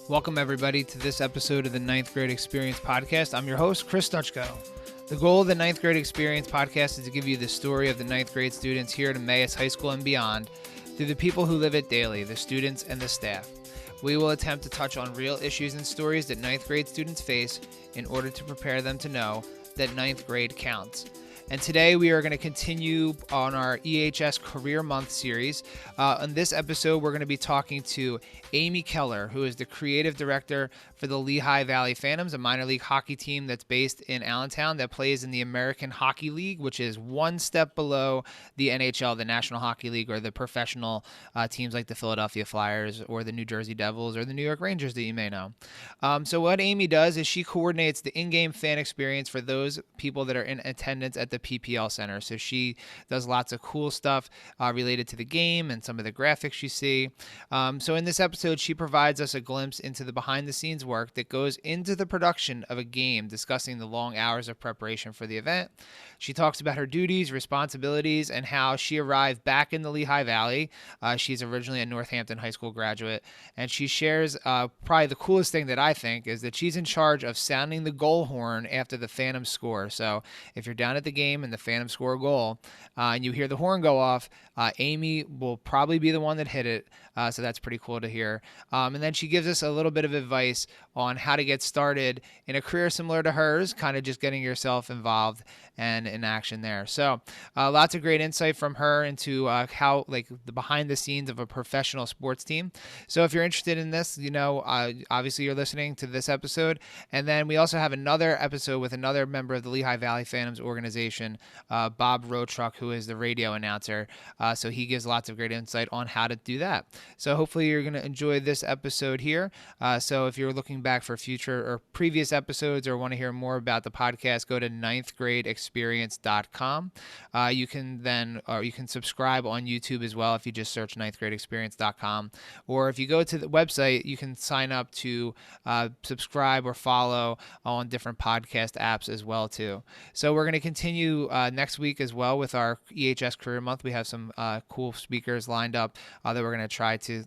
Welcome, everybody, to this episode of the Ninth Grade Experience Podcast. I'm your host, Chris Dutchko. The goal of the Ninth Grade Experience Podcast is to give you the story of the ninth grade students here at Emmaus High School and beyond through the people who live it daily, the students and the staff. We will attempt to touch on real issues and stories that ninth grade students face in order to prepare them to know that ninth grade counts. And today we are going to continue on our EHS Career Month series. On this episode, we're going to be talking to Amy Keller, who is the creative director for the Lehigh Valley Phantoms, a minor league hockey team that's based in Allentown that plays in the American Hockey League, which is one step below the NHL, the National Hockey League, or the professional teams like the Philadelphia Flyers or the New Jersey Devils or the New York Rangers that you may know. So what Amy does is she coordinates the in-game fan experience for those people that are in attendance at the PPL Center. So she does lots of cool stuff related to the game and some of the graphics you see. So in this episode, she provides us a glimpse into the behind-the-scenes work that goes into the production of a game, discussing the long hours of preparation for the event. She talks about her duties, responsibilities, and how she arrived back in the Lehigh Valley. She's originally a Northampton High School graduate, and she shares probably the coolest thing that I think is that she's in charge of sounding the goal horn after the Phantoms score. So if you're down at the game and the Phantoms score a goal and you hear the horn go off, Amy will probably be the one that hit it. So that's pretty cool to hear. And then she gives us a little bit of advice on how to get started in a career similar to hers, kind of just getting yourself involved and in action there. So lots of great insight from her into how, like, the behind the scenes of a professional sports team. So if you're interested in this, obviously you're listening to this episode. And then we also have another episode with another member of the Lehigh Valley Phantoms organization, Bob Roetruck, who is the radio announcer. So he gives lots of great insight on how to do that. So hopefully you're going to enjoy this episode here. So if you're looking back for future or previous episodes or want to hear more about the podcast, go to ninthgradeexperience.com. You can subscribe on YouTube as well if you just search ninthgradeexperience.com. Or if you go to the website, you can sign up to subscribe or follow on different podcast apps as well too. So we're going to continue next week as well with our EHS Career Month. We have some cool speakers lined up that we're going to try to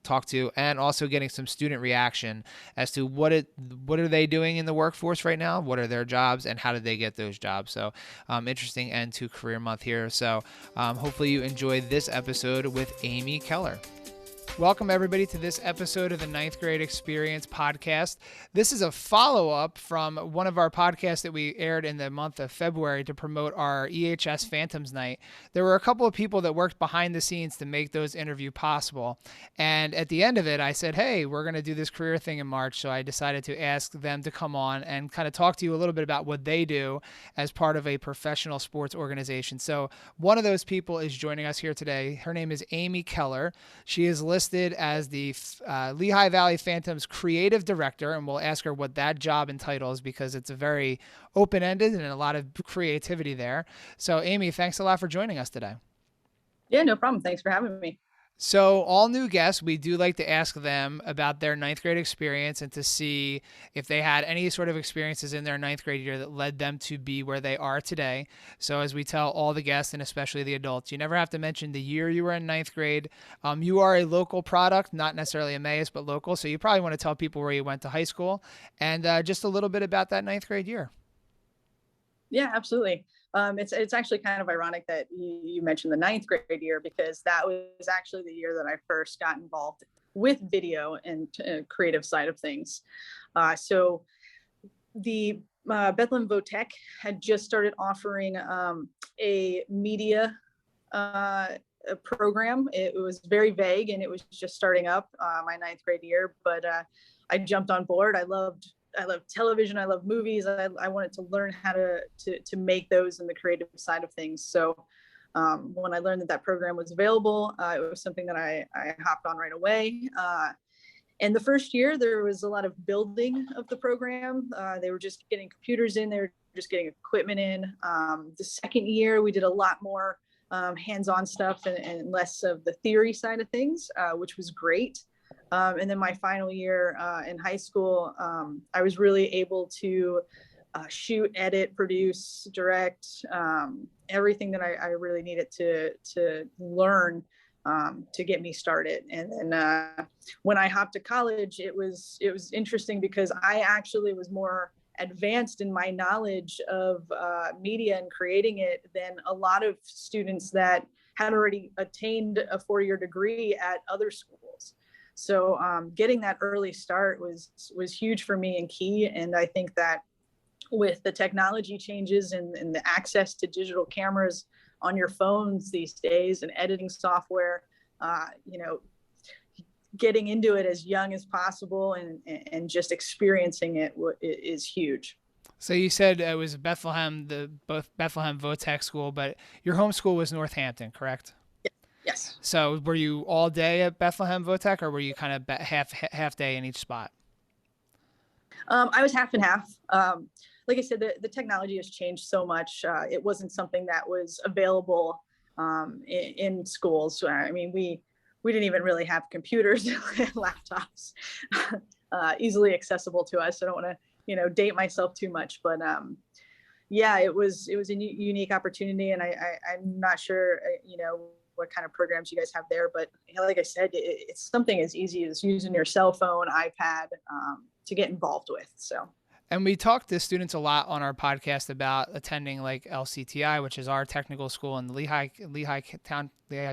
talk to, and also getting some student reaction as to what are they doing in the workforce right now, what are their jobs, and how did they get those jobs. So interesting end to Career Month here. So hopefully you enjoyed this episode with Amy Keller. Welcome, everybody, to this episode of the Ninth Grade Experience Podcast. This is a follow-up from one of our podcasts that we aired in the month of February to promote our EHS Phantoms Night. There were a couple of people that worked behind the scenes to make those interviews possible. And at the end of it, I said, hey, we're going to do this career thing in March. So I decided to ask them to come on and kind of talk to you a little bit about what they do as part of a professional sports organization. So one of those people is joining us here today. Her name is Amy Keller. She is listed as the Lehigh Valley Phantoms creative director, and we'll ask her what that job entitles because it's a very open-ended and a lot of creativity there. So Amy, thanks a lot for joining us today. Yeah, no problem. Thanks for having me. So all new guests, we do like to ask them about their ninth grade experience and to see if they had any sort of experiences in their ninth grade year that led them to be where they are today. So as we tell all the guests, and especially the adults, you never have to mention the year you were in ninth grade. You are a local product, not necessarily Emmaus, but local. So you probably want to tell people where you went to high school and just a little bit about that ninth grade year. Yeah, absolutely. It's actually kind of ironic that you mentioned the ninth grade year, because that was actually the year that I first got involved with video and creative side of things. So the Bethlehem Votech had just started offering a media program. It was very vague and it was just starting up my ninth grade year, but I jumped on board. I love television. I love movies. I wanted to learn how to make those in the creative side of things. So when I learned that program was available, it was something that I hopped on right away. And the first year, there was a lot of building of the program. They were just getting computers in. They were just getting equipment in. The second year, we did a lot more hands-on stuff and less of the theory side of things, which was great. And then my final year in high school, I was really able to shoot, edit, produce, direct, everything that I really needed to learn to get me started. And then when I hopped to college, it was interesting because I actually was more advanced in my knowledge of media and creating it than a lot of students that had already attained a 4-year degree at other schools. So getting that early start was huge for me and key. And I think that with the technology changes and the access to digital cameras on your phones these days and editing software, getting into it as young as possible and just experiencing it is huge. So you said it was Bethlehem, both Bethlehem Votech school, but your home school was Northampton, correct? Yes. So were you all day at Bethlehem Votech, or were you kind of half day in each spot? I was half and half. Like I said, the technology has changed so much. It wasn't something that was available in schools. I mean, we didn't even really have computers and laptops easily accessible to us. I don't want to, date myself too much, but yeah, it was a unique opportunity, and I'm not sure, what kind of programs you guys have there, but like I said, it's something as easy as using your cell phone, iPad to get involved with. So. And we talk to students a lot on our podcast about attending like LCTI, which is our technical school in Lehigh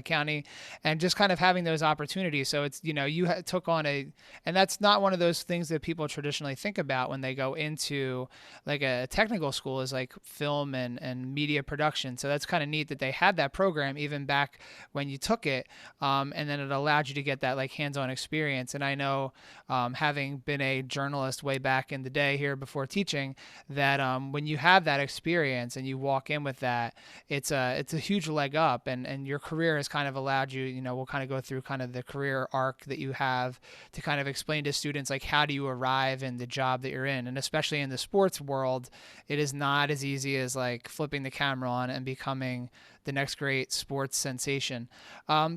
County, and just kind of having those opportunities. So it's, you took on and that's not one of those things that people traditionally think about when they go into like a technical school, is like film and media production. So that's kind of neat that they had that program even back when you took it. And then it allowed you to get that like hands-on experience. And I know, having been a journalist way back in the day here before teaching, that when you have that experience and you walk in with that, it's a huge leg up, and your career has kind of allowed you, we'll kind of go through kind of the career arc that you have to kind of explain to students, like, how do you arrive in the job that you're in? And especially in the sports world, it is not as easy as like flipping the camera on and becoming the next great sports sensation.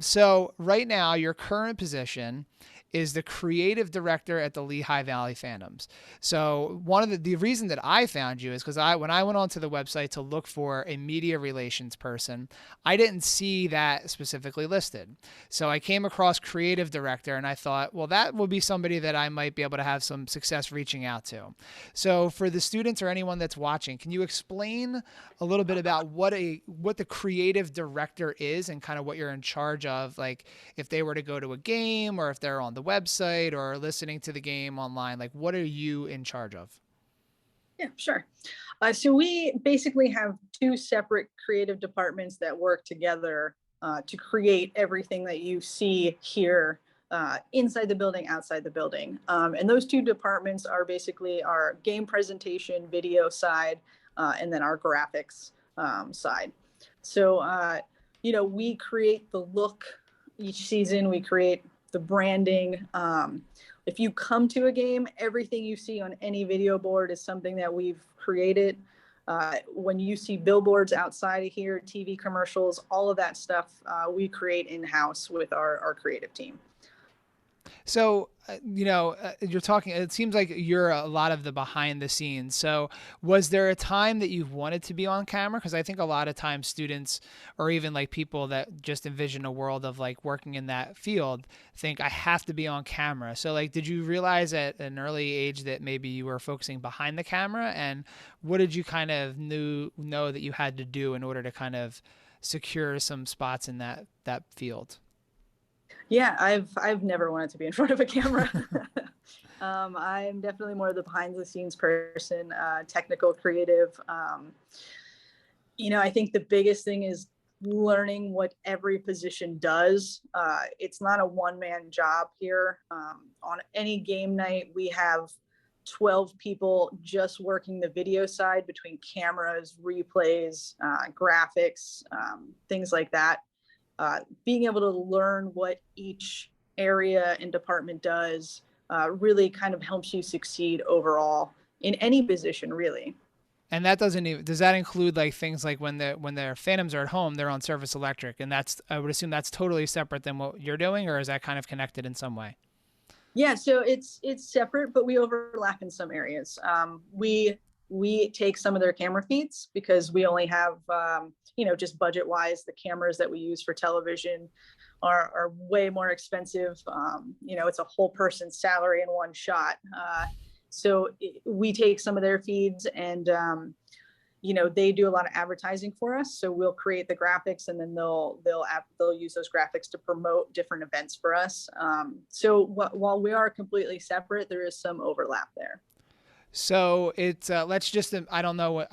So right now, your current position is the creative director at the Lehigh Valley Phantoms. So one of the reason that I found you is because when I went onto the website to look for a media relations person, I didn't see that specifically listed. So I came across creative director, and I thought, well, that will be somebody that I might be able to have some success reaching out to. So for the students or anyone that's watching, can you explain a little bit about what the creative director is and kind of what you're in charge of, like if they were to go to a game or if they're on the website or listening to the game online, like what are you in charge of? Yeah, sure. So we basically have two separate creative departments that work together to create everything that you see here inside the building, outside the building. And those two departments are basically our game presentation, video side, and then our graphics side. So, we create the look each season. We create the branding. If you come to a game, everything you see on any video board is something that we've created. When you see billboards outside of here, TV commercials, all of that stuff, we create in-house with our creative team. So, you're talking, it seems like you're a lot of the behind the scenes. So was there a time that you wanted to be on camera? Because I think a lot of times students, or even like people that just envision a world of like working in that field, think I have to be on camera. So like, did you realize at an early age that maybe you were focusing behind the camera? And what did you kind of know that you had to do in order to kind of secure some spots in that field? Yeah, I've never wanted to be in front of a camera. I'm definitely more the behind the scenes person, technical, creative. I think the biggest thing is learning what every position does. It's not a one-man job here. On any game night, we have 12 people just working the video side between cameras, replays, graphics, things like that. Being able to learn what each area and department does really kind of helps you succeed overall in any position, really. And that does that include like things like when their Phantoms are at home, they're on Service Electric, and I would assume that's totally separate than what you're doing, or is that kind of connected in some way? Yeah, so it's separate, but we overlap in some areas. We take some of their camera feeds because we only have, just budget wise, the cameras that we use for television. are way more expensive. It's a whole person's salary in one shot. So we take some of their feeds and, they do a lot of advertising for us. So we'll create the graphics and then they'll use those graphics to promote different events for us. So while we are completely separate, there is some overlap there. So it's let's just I don't know off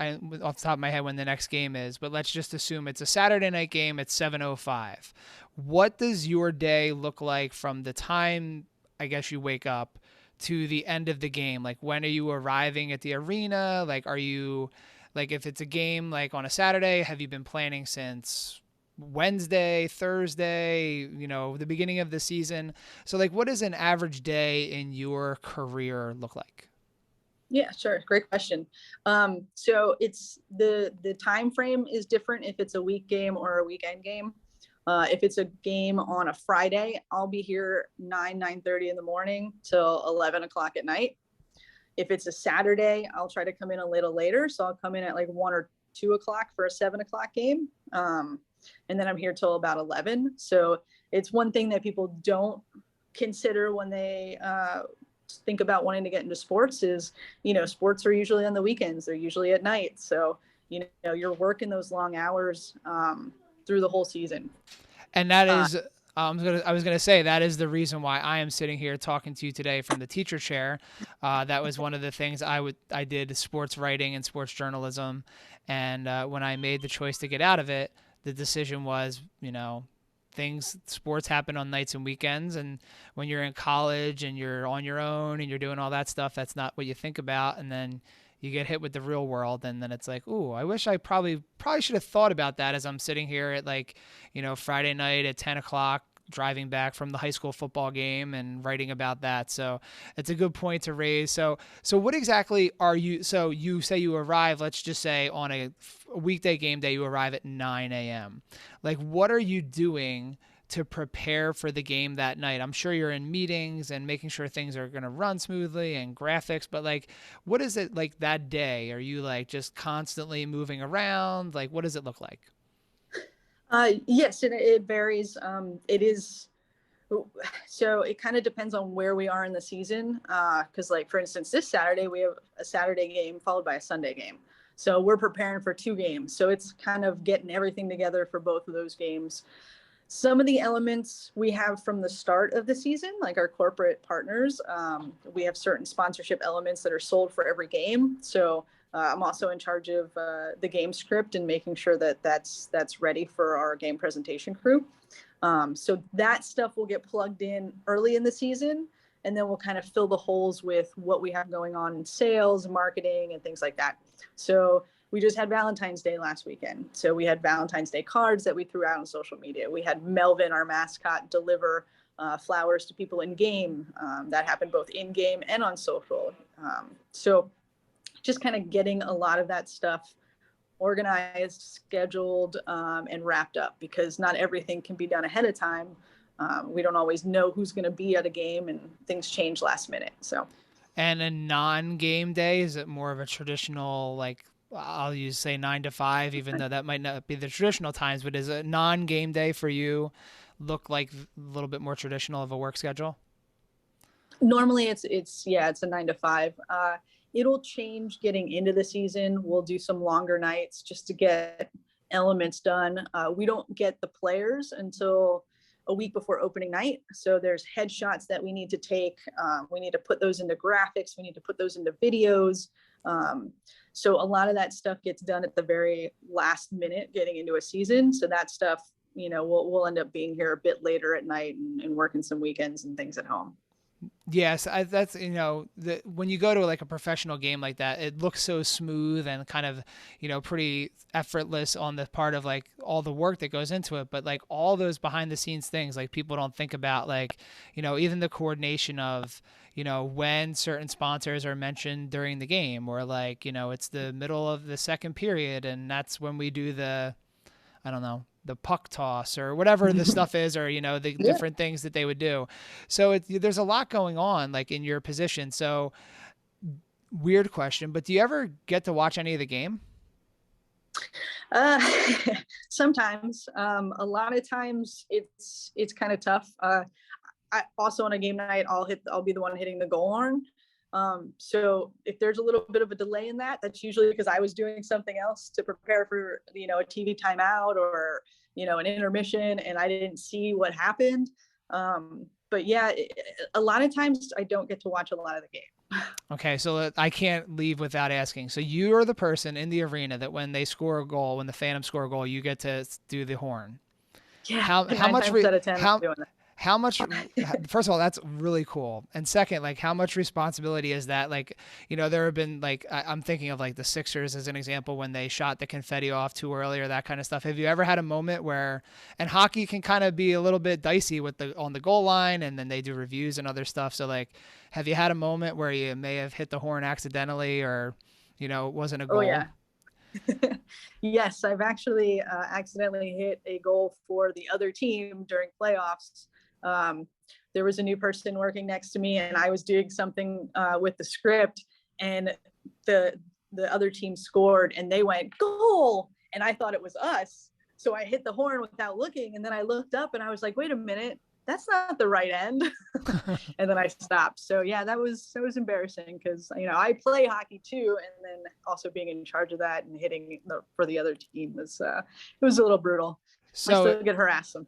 the top of my head when the next game is, but let's just assume it's a Saturday night game at 7:05. What does your day look like from the time I guess you wake up to the end of the game? Like when are you arriving at the arena? Like are you like if it's a game like on a Saturday, have you been planning since Wednesday, Thursday, the beginning of the season? So like what does an average day in your career look like? Yeah, sure. Great question. So it's the time frame is different if it's a week game or a weekend game. If it's a game on a Friday, I'll be here 9:30 in the morning till 11 o'clock at night. If it's a Saturday, I'll try to come in a little later. So I'll come in at like 1 or 2 o'clock for a 7 o'clock game. And then I'm here till about 11. So it's one thing that people don't consider when they think about wanting to get into sports is, sports are usually on the weekends. They're usually at night. So, you're working those long hours through the whole season. And that is, I was gonna say that is the reason why I am sitting here talking to you today from the teacher chair. That was one of the things I did sports writing and sports journalism, and when I made the choice to get out of it, the decision was, sports happen on nights and weekends, and when you're in college and you're on your own and you're doing all that stuff, that's not what you think about, and then you get hit with the real world, and then it's like, ooh, I wish I probably should have thought about that as I'm sitting here at Friday night at 10 o'clock driving back from the high school football game and writing about that. So it's a good point to raise. So what exactly are you, so you say you arrive, let's just say on a weekday game day, you arrive at 9 a.m. Like, what are you doing to prepare for the game that night? I'm sure you're in meetings and making sure things are going to run smoothly and graphics, but like, what is it like that day? Are you like just constantly moving around? Like, what does it look like? Yes, it varies. So it kind of depends on where we are in the season. Cause like, for instance, this Saturday, we have a Saturday game followed by a Sunday game. So we're preparing for 2 games. So it's kind of getting everything together for both of those games. Some of the elements we have from the start of the season, like our corporate partners, we have certain sponsorship elements that are sold for every game. So I'm also in charge of the game script and making sure that that's ready for our game presentation crew. So that stuff will get plugged in early in the season, and then we'll kind of fill the holes with what we have going on in sales, marketing, and things like that. So we just had Valentine's Day last weekend. So we had Valentine's Day cards that we threw out on social media. We had Melvin, our mascot, deliver flowers to people in game. That happened both in game and on social. So just kind of getting a lot of that stuff organized, scheduled, and wrapped up, because not everything can be done ahead of time. We don't always know who's going to be at a game, and things change last minute. So, and a non-game day, is it more of a traditional, like, I'll say 9 to 5, even though that might not be the traditional times, but is a non-game day for you look like a little bit more traditional of a work schedule? Normally it's a 9 to 5. It'll change getting into the season. We'll do some longer nights just to get elements done. We don't get the players until a week before opening night. So there's headshots that we need to take. We need to put those into graphics. We need to put those into videos. So a lot of that stuff gets done at the very last minute getting into a season. So that stuff, we'll end up being here a bit later at night and working some weekends and things at home. Yes, that's, when you go to like a professional game like that, it looks so smooth and kind of, pretty effortless on the part of like all the work that goes into it. But like all those behind the scenes things, like people don't think about, like, even the coordination of, when certain sponsors are mentioned during the game, or like, it's the middle of the second period and that's when we do the, I don't know, the puck toss or whatever the stuff is, or, the different things that they would do. So there's a lot going on like in your position. So weird question, but do you ever get to watch any of the game? Uh, Sometimes, a lot of times it's kind of tough. I also on a game night, I'll be the one hitting the goal horn. So if there's a little bit of a delay in that, that's usually because I was doing something else to prepare for, a TV timeout or, an intermission, and I didn't see what happened. But yeah, a lot of times I don't get to watch a lot of the game. Okay, so I can't leave without asking. So you are the person in the arena that when they score a goal, when the Phantoms score a goal, you get to do the horn. Yeah, How much out of 10 how doing that. how much first of all, that's really cool, and second, like, how much responsibility is that? Like, there have been, like, I'm thinking of like the Sixers as an example, when they shot the confetti off too early or that kind of stuff. Have you ever had a moment where, and hockey can kind of be a little bit dicey with on the goal line, and then they do reviews and other stuff, so like, have you had a moment where you may have hit the horn accidentally, or it wasn't a goal? Oh yeah. Yes, I've actually accidentally hit a goal for the other team during playoffs. There was a new person working next to me, and I was doing something with the script, and the other team scored, and they went goal, and I thought it was us. So I hit the horn without looking, and then I looked up, and I was like, wait a minute, that's not the right end. And then I stopped. So yeah, that was embarrassing, because I play hockey too, and then also being in charge of that and hitting for the other team was it was a little brutal. So I still get harassed some.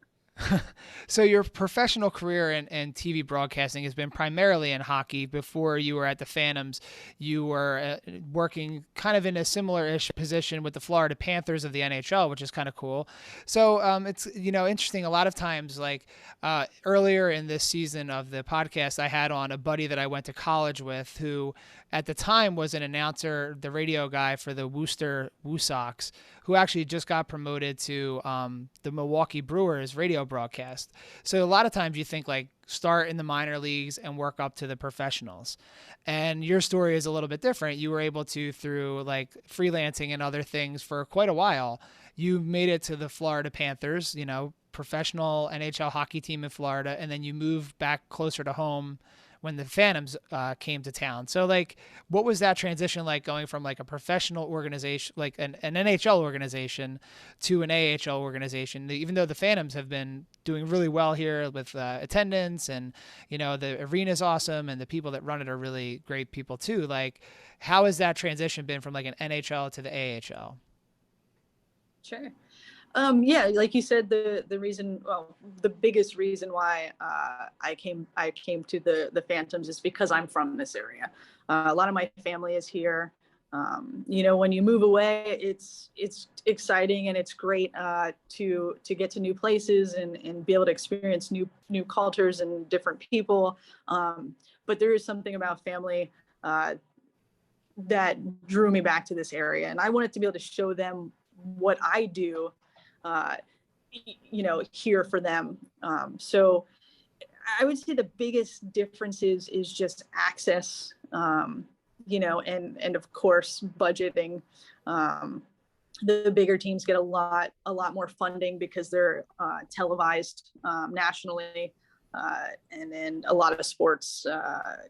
So your professional career in TV broadcasting has been primarily in hockey. Before you were at the Phantoms, you were working kind of in a similar-ish position with the Florida Panthers of the NHL, which is kind of cool. So it's interesting. A lot of times, like earlier in this season of the podcast, I had on a buddy that I went to college with, who at the time was an announcer, the radio guy for the Worcester Woo Sox, who actually just got promoted to the Milwaukee Brewers radio broadcast. So a lot of times you think, like, start in the minor leagues and work up to the professionals. And your story is a little bit different. You were able to, through like freelancing and other things for quite a while, you made it to the Florida Panthers, professional NHL hockey team in Florida, and then you moved back closer to home when the Phantoms came to town. So, like, what was that transition like, going from like a professional organization, like an NHL organization, to an AHL organization? Even though the Phantoms have been doing really well here with attendance, and the arena's awesome, and the people that run it are really great people too. Like, how has that transition been from like an NHL to the AHL? Sure. Yeah, like you said, the biggest reason why I came to the Phantoms is because I'm from this area. A lot of my family is here. When you move away, it's exciting, and it's great to get to new places and be able to experience new cultures and different people. But there is something about family that drew me back to this area, and I wanted to be able to show them what I do here for them. So I would say the biggest difference is just access, and of course budgeting. The bigger teams get a lot more funding because they're televised nationally, and then a lot of sports,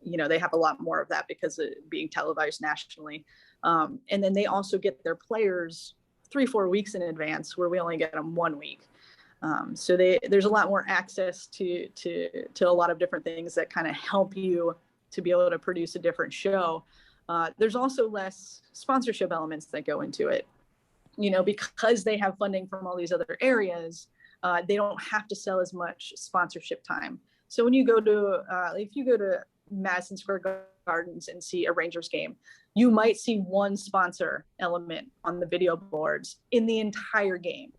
they have a lot more of that because of being televised nationally, and then they also get their players 3-4 weeks in advance, where we only get them 1 week. So there's a lot more access to a lot of different things that kind of help you to be able to produce a different show. There's also less sponsorship elements that go into it, because they have funding from all these other areas. They don't have to sell as much sponsorship time. So when you go to, if you go to Madison Square Gardens and see a Rangers game, you might see one sponsor element on the video boards in the entire game.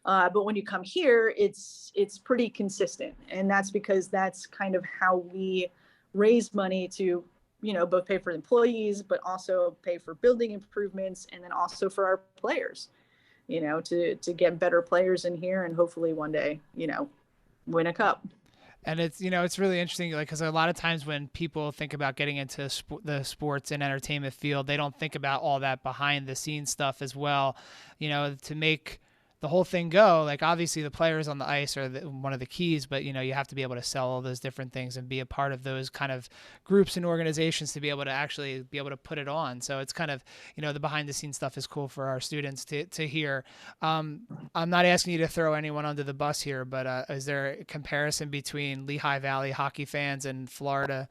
But when you come here, it's pretty consistent. And that's because that's kind of how we raise money to, both pay for employees, but also pay for building improvements, and then also for our players, to get better players in here, and hopefully one day, win a cup. And it's, it's really interesting, like, because a lot of times when people think about getting into the sports and entertainment field, they don't think about all that behind the scenes stuff as well, to make the whole thing go, like obviously the players on the ice are one of the keys, but you know, you have to be able to sell all those different things and be a part of those kind of groups and organizations to be able to actually be able to put it on. So it's kind of, you know, the behind the scenes stuff is cool for our students to hear. I'm not asking you to throw anyone under the bus here, but is there a comparison between Lehigh Valley hockey fans and Florida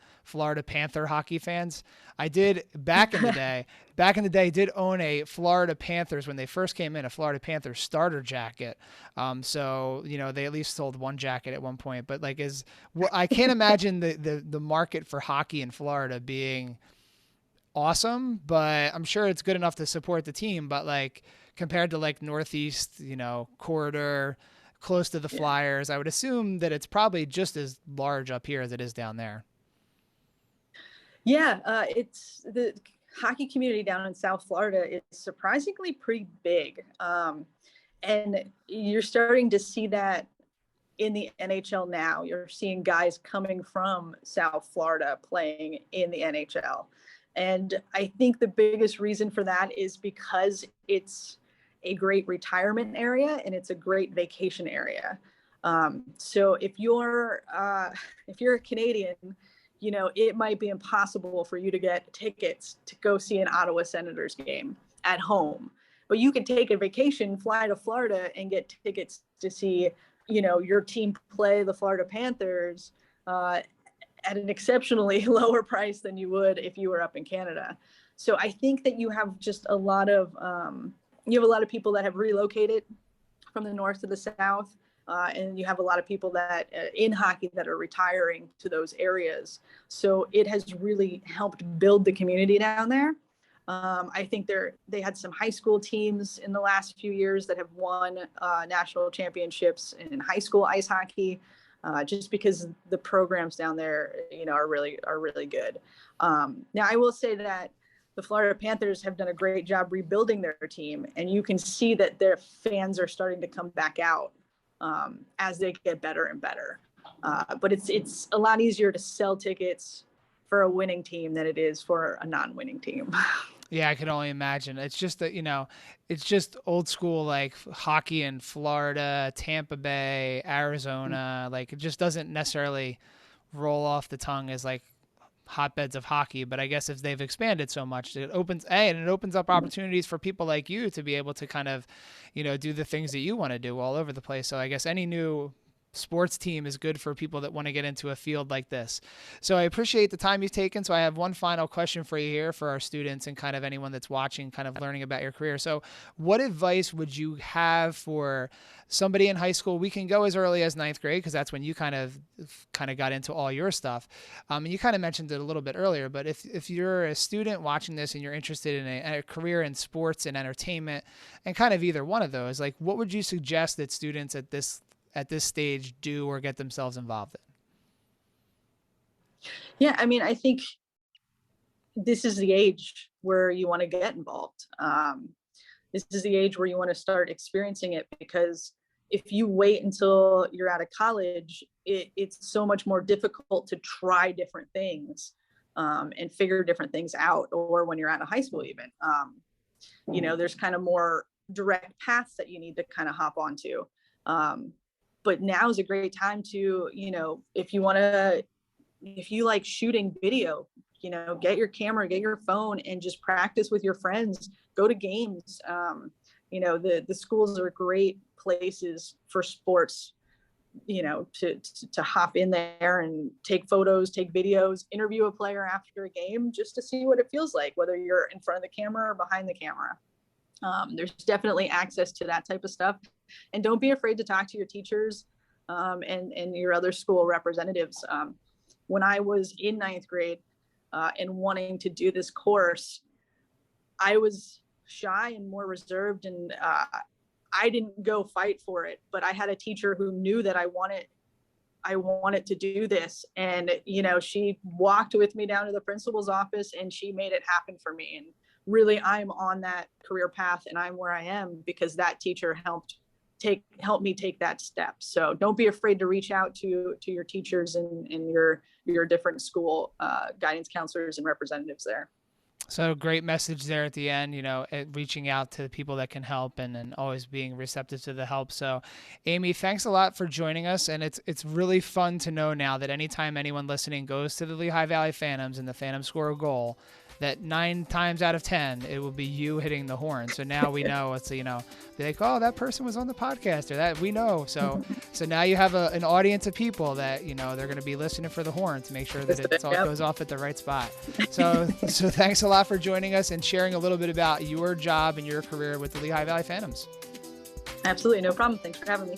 Panther hockey fans? I did back in the day, did own a Florida Panthers when they first came in, a Florida Panthers starter jacket. So, you know, they at least sold one jacket at one point, but like I can't imagine the market for hockey in Florida being awesome, but I'm sure it's good enough to support the team. But like compared to like Northeast, you know, corridor, close to the Flyers, I would assume that it's probably just as large up here as it is down there. Yeah, it's the hockey community down in South Florida is surprisingly pretty big. And you're starting to see that in the NHL now. You're seeing guys coming from South Florida playing in the NHL. And I think the biggest reason for that is because it's a great retirement area and it's a great vacation area. So if you're a Canadian, you know, it might be impossible for you to get tickets to go see an Ottawa Senators game at home, but you can take a vacation, fly to Florida and get tickets to see, you know, your team play the Florida Panthers at an exceptionally lower price than you would if you were up in Canada. So I think that you have just a lot of people that have relocated from the north to the south. And you have a lot of people that in hockey that are retiring to those areas. So it has really helped build the community down there. I think they had some high school teams in the last few years that have won national championships in high school ice hockey, just because the programs down there, you know, are really good. Now, I will say that the Florida Panthers have done a great job rebuilding their team, and you can see that their fans are starting to come back out as they get better and better. But it's a lot easier to sell tickets for a winning team than it is for a non-winning team. Yeah, I can only imagine. It's just that, you know, it's just old school, like hockey in Florida, Tampa Bay, Arizona. Like it just doesn't necessarily roll off the tongue as like hotbeds of hockey. But I guess if they've expanded so much, it opens up opportunities for people like you to be able to kind of, you know, do the things that you want to do all over the place. So I guess any new sports team is good for people that want to get into a field like this. So I appreciate the time you've taken. So I have one final question for you here for our students and kind of anyone that's watching, kind of learning about your career. So what advice would you have for somebody in high school? We can go as early as ninth grade, because that's when you kind of got into all your stuff. And you kind of mentioned it a little bit earlier, but if you're a student watching this and you're interested in a career in sports and entertainment and kind of either one of those, like what would you suggest that students at this stage do or get themselves involved in? Yeah, I mean, I think this is the age where you want to get involved. This is the age where you want to start experiencing it, because if you wait until you're out of college, it's so much more difficult to try different things and figure different things out. Or when you're out of high school, even, you know, there's kind of more direct paths that you need to kind of hop onto. But now is a great time to, you know, if you like shooting video, you know, get your camera, get your phone and just practice with your friends, go to games. You know, the schools are great places for sports, you know, to hop in there and take photos, take videos, interview a player after a game just to see what it feels like, whether you're in front of the camera or behind the camera. There's definitely access to that type of stuff. And don't be afraid to talk to your teachers and your other school representatives. When I was in ninth grade and wanting to do this course, I was shy and more reserved, and I didn't go fight for it. But I had a teacher who knew that I wanted to do this. And, you know, she walked with me down to the principal's office and she made it happen for me. And really, I'm on that career path and I'm where I am because that teacher helped me take that step. So don't be afraid to reach out to your teachers and your different school guidance counselors and representatives there. So great message there at the end, reaching out to the people that can help and always being receptive to the help. So Amy, thanks a lot for joining us. And it's really fun to know now that anytime anyone listening goes to the Lehigh Valley Phantoms and the Phantoms score a goal, that 9 times out of 10, it will be you hitting the horn. So now we know it's, they're like, oh, that person was on the podcast, or that we know. So now you have an audience of people that, they're going to be listening for the horn to make sure that it all goes off at the right spot. So thanks a lot for joining us and sharing a little bit about your job and your career with the Lehigh Valley Phantoms. Absolutely. No problem. Thanks for having me.